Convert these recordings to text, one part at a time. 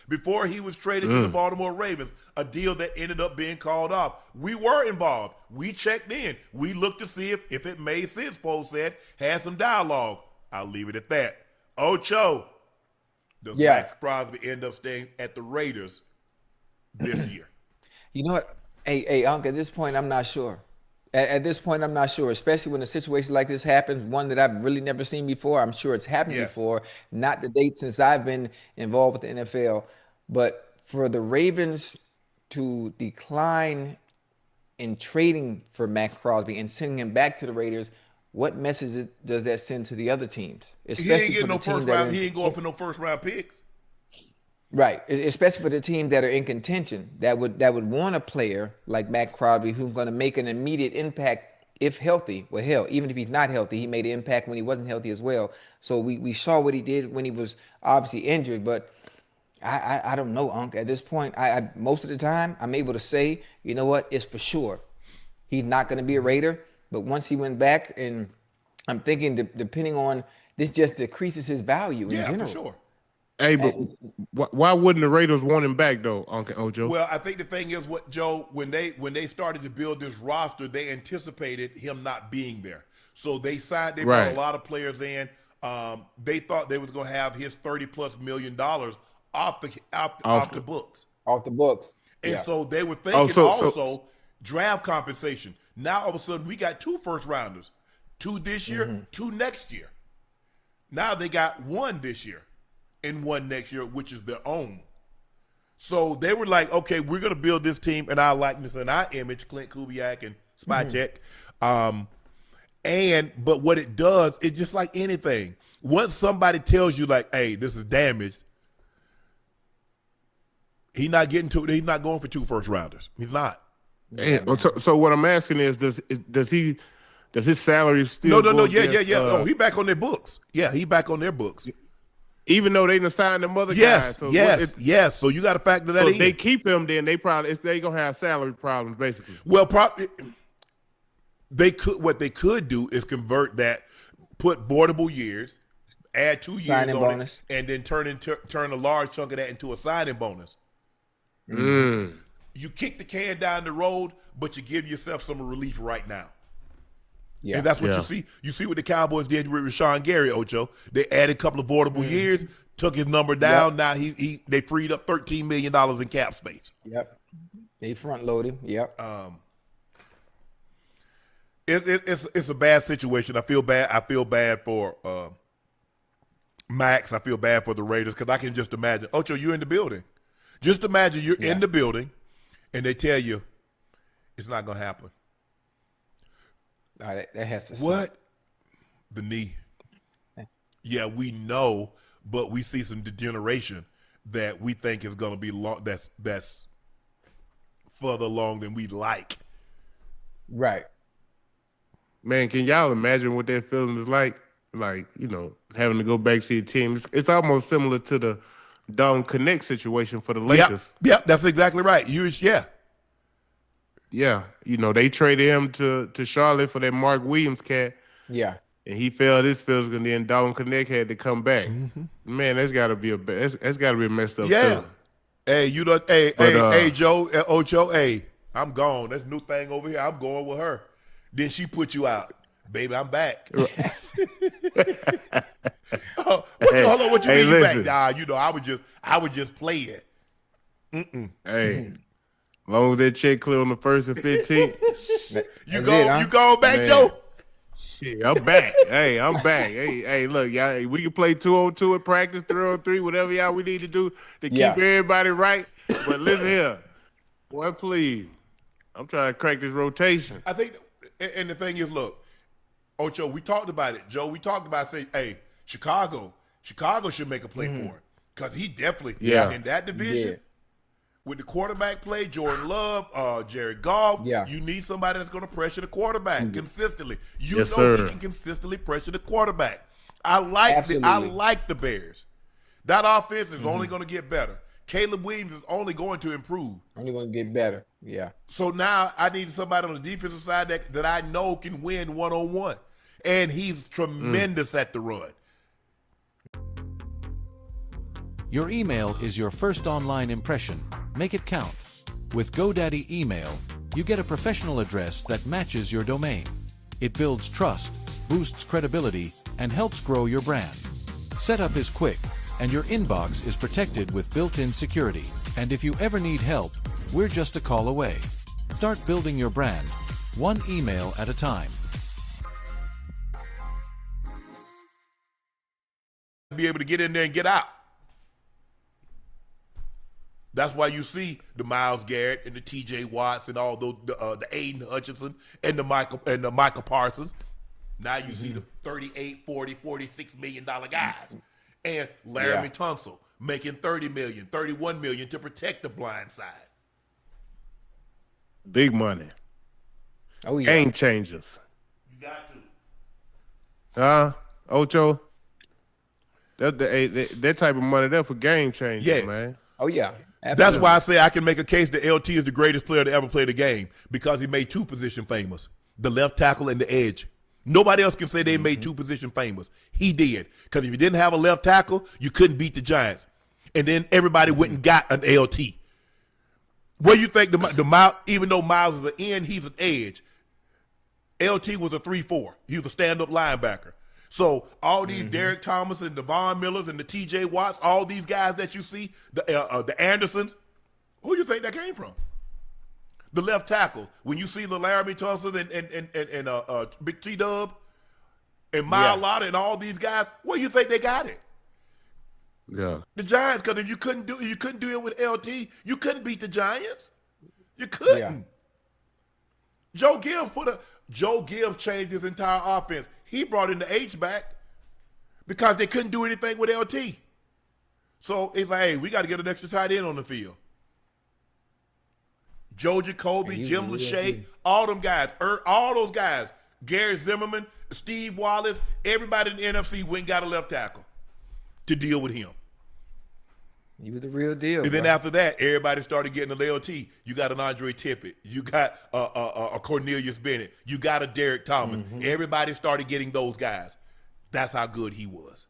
before he was traded to the Baltimore Ravens, a deal that ended up being called off. We were involved. We checked in. We looked to see if it made sense, Poe said, had some dialogue. I'll leave it at that. Ocho, does Maxx Crosby end up staying at the Raiders this year? You know what? Hey, Unc, at this point, I'm not sure. At this point, I'm not sure, especially when a situation like this happens, one that I've really never seen before. I'm sure it's happened Yes. before, not the date since I've been involved with the NFL. But for the Ravens to decline in trading for Max Crosby and sending him back to the Raiders, what message does that send to the other teams, He ain't especially for getting the no teams first that are round. He ain't going for no first round picks. right, especially for the teams that are in contention that would want a player like Matt Crosby who's going to make an immediate impact if healthy. Well, hell, even if he's not healthy, he made an impact when he wasn't healthy as well. So we saw what he did when he was obviously injured, but I don't know, Unc. At this point, I most of the time I'm able to say, you know what, it's for sure he's not going to be a Raider. But once he went back, and I'm thinking depending on this, just decreases his value in Yeah, for general. sure. Hey, but why wouldn't the Raiders want him back though, Uncle Ojo? Well, I think the thing is, what Joe, when they started to build this roster, they anticipated him not being there, so they brought Right. a lot of players in. They thought they was going to have his $30+ million off the books, Off the books. and Yeah. so they were thinking so- also draft compensation. Now all of a sudden we got 2 first rounders, 2 this year, 2 next year. Now they got 1 this year and 1 next year, which is their own. So they were like, okay, we're going to build this team in our likeness and our image, Clint Kubiak and Spycheck. But what it does, it's just like anything. Once somebody tells you like, hey, this is damaged, he's not going for 2 first rounders. He's not. So what I'm asking is, does his salary still No. go Yeah. against, No, he back on their books. Yeah, he back on their books. even though they done signed them other Yes, guys? So yes. So you got to factor that So in. if they keep him, then they gonna have salary problems basically. Well, what they could do is convert that, put boardable years, add 2 years Signing on bonus. it, and then turn a large chunk of that into a signing bonus. You kick the can down the road, but you give yourself some relief right now. Yeah. And that's what Yeah. you see. You see what the Cowboys did with Rashawn Gary, Ocho. They added a couple of voidable years, took his number down. Now they freed up $13 million in cap space. Yep. They front loaded. Yep. It's a bad situation. I feel bad for Max. I feel bad for the Raiders because I can just imagine. Ocho, you're in the building. Just imagine you're in the building, and they tell you it's not going to happen. That has to suck. What? The knee. Yeah, we know, but we see some degeneration that we think is going to be long. That's further along than we'd like. Right. Man, can y'all imagine what that feeling is like? Like, having to go back to your team. It's almost similar to the Dalton Connect situation for the Lakers. Yep, that's exactly right. Yeah, they traded him to Charlotte for that Mark Williams cat, Yeah. and he failed his physical, and then Dalton Connect had to come back. Man, that's got to be a messed up Yeah. feeling. Hey, hey, Joe, Ocho, hey, I'm gone. That's a new thing over here. I'm going with her. Then she put you out. Baby, I'm back. Hold on, what you mean you back? Listen. Nah, I was just playing. Hey, as long as that check clear on the 1st and 15th, You go back, Man. Joe? shit, I'm back. Hey, I'm back. Hey, look, y'all, we can play 2-on-2 at practice, 3-on-3, whatever y'all we need to do to keep everybody right. But listen here, boy, please, I'm trying to crack this rotation. I think, and the thing is, look, Ocho, we talked about it. Joe, we talked about saying, hey, Chicago should make a play for it. Because he definitely, in that division, with the quarterback play, Jordan Love, Jared Goff, you need somebody that's going to pressure the quarterback consistently. You Yes, know sir. he can consistently pressure the quarterback. I like the Bears. That offense is only going to get better. Caleb Williams is only going to improve. Only going to get better. Yeah. So now I need somebody on the defensive side that I know can win 1-on-1. And he's tremendous at the run. Your email is your first online impression. Make it count. With GoDaddy Email, you get a professional address that matches your domain. It builds trust, boosts credibility, and helps grow your brand. Setup is quick, and your inbox is protected with built-in security. And if you ever need help, we're just a call away. Start building your brand, one email at a time. Be able to get in there and get out. That's why you see the Myles Garrett and the T.J. Watts and all those, the Aiden Hutchinson and the Michael Parsons. Now you see the 38, 40, $46 million guys, and Laramie Tunsil making $30 million, $31 million to protect the blind side. Big money. Oh yeah. Game changers. You got to. Ocho. That type of money there for game changers, man. Oh yeah. Absolutely. That's why I say I can make a case that LT is the greatest player to ever play the game, because he made two position famous, the left tackle and the edge. Nobody else can say they made two position famous. He did, because if you didn't have a left tackle, you couldn't beat the Giants. And then everybody went and got an LT. Where you think even though Miles is an end, he's an edge. LT was a 3-4. He was a stand-up linebacker. So all these Derek Thomas and Devon Millers and the T.J. Watts, all these guys that you see, the Andersons, who do you think that came from? The left tackle. When you see the Laramie Tunsil and Big T-Dub and Miles Lotta and all these guys, where do you think they got it? Yeah. The Giants, because if you couldn't do it with LT, you couldn't beat the Giants. You couldn't. Yeah. Joe Gibbs changed his entire offense. He brought in the H-back because they couldn't do anything with LT. So it's like, hey, we got to get an extra tight end on the field. Joe Jacoby, Jim Lachey, all them guys, all those guys, Gary Zimmerman, Steve Wallace, everybody in the NFC went and got a left tackle to deal with him. He was the real deal. And then after that, everybody started getting a LT. You got an Andre Tippett. You got a Cornelius Bennett. You got a Derek Thomas. Everybody started getting those guys. That's how good he was.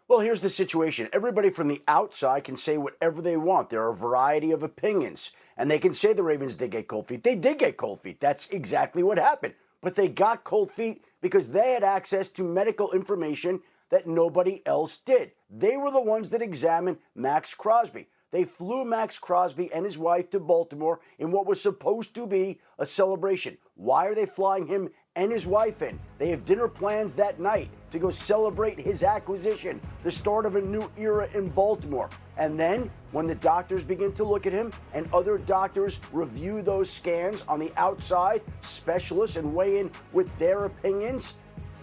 Well, here's the situation. Everybody from the outside can say whatever they want. There are a variety of opinions. And they can say the Ravens did get cold feet. They did get cold feet. That's exactly what happened. But they got cold feet because they had access to medical information that nobody else did. They were the ones that examined Maxx Crosby. They flew Maxx Crosby and his wife to Baltimore in what was supposed to be a celebration. Why are they flying him and his wife in? They have dinner plans that night to go celebrate his acquisition, the start of a new era in Baltimore. And then when the doctors begin to look at him and other doctors review those scans on the outside, specialists, and weigh in with their opinions,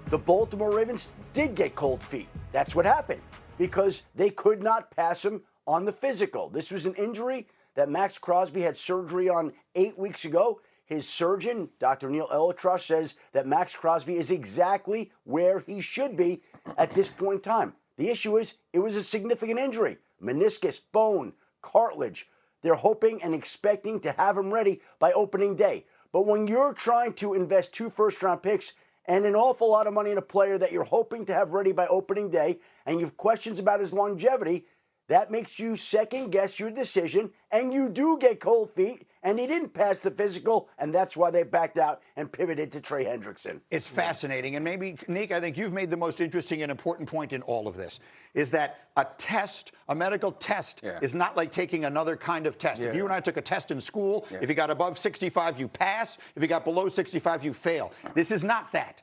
the Baltimore Ravens did get cold feet. That's what happened, because they could not pass him on the physical. This was an injury that Maxx Crosby had surgery on 8 weeks ago. His surgeon, Dr. Neil Elatrosh, says that Maxx Crosby is exactly where he should be at this point in time. The issue is it was a significant injury. Meniscus, bone, cartilage. They're hoping and expecting to have him ready by opening day. But when you're trying to invest 2 first-round picks and an awful lot of money in a player that you're hoping to have ready by opening day, and you have questions about his longevity, that makes you second-guess your decision, and you do get cold feet, and he didn't pass the physical, and that's why they backed out and pivoted to Trey Hendrickson. It's fascinating, and maybe, Nick, I think you've made the most interesting and important point in all of this, is that a test, a medical test, is not like taking another kind of test. If you and I took a test in school, if you got above 65, you pass. If you got below 65, you fail. This is not that.